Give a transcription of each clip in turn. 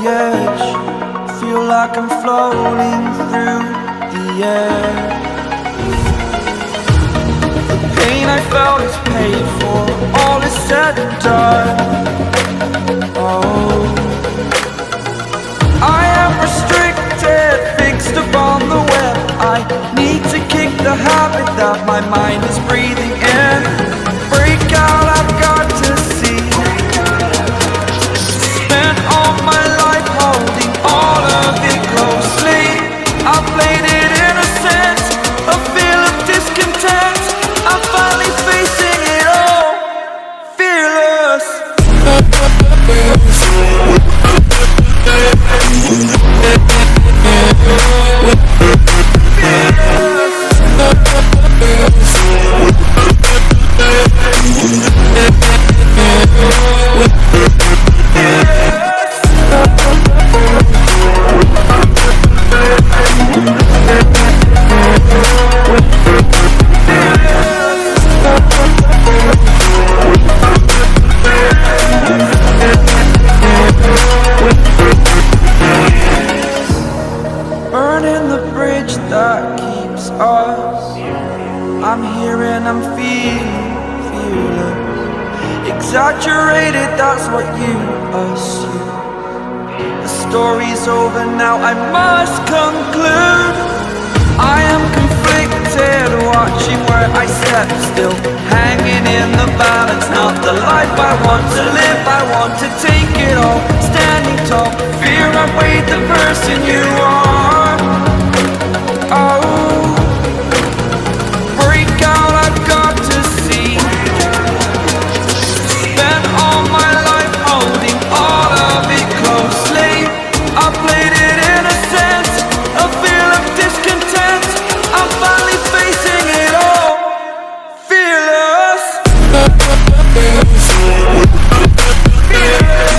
edge, feel like I'm floating through the air. The pain I felt is paid for, all is said and done. Oh, I am restricted, fixed upon the web. I need to kick the habit that my mind is breathing in. Break out, I've got to see. Spent all my life holding all of it closely. I played it innocent, a feel of discontent. I'm finally facing it all, fearless. Burning the bridge that keeps us. I'm here and I'm feeling fearless. Exaggerated, that's what you assume. The story's over now, I must conclude. I am conflicted, watching where I step still, hanging in the balance. Not the life I want to live, I want to take it all. Standing tall, fear I weighed the person you are. Oh, break out, I've got to see. Spent all my life holding all of it closely. I played it innocent, a feel of discontent. I'm finally facing it all, fearless. Fearless.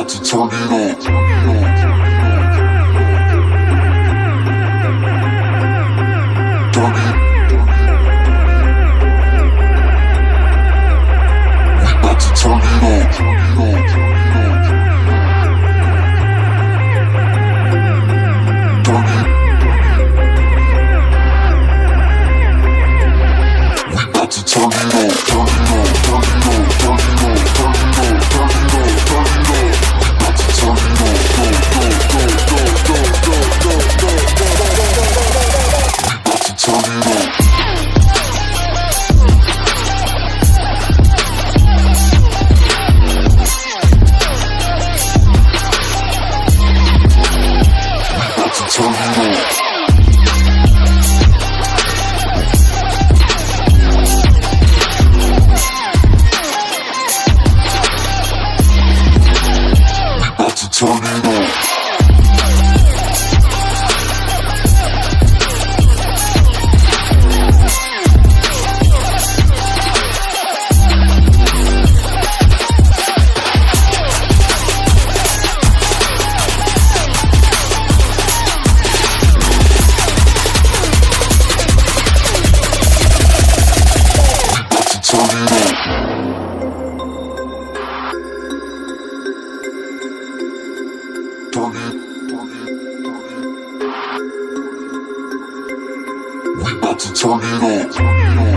about to turn it up. We about to turn it up.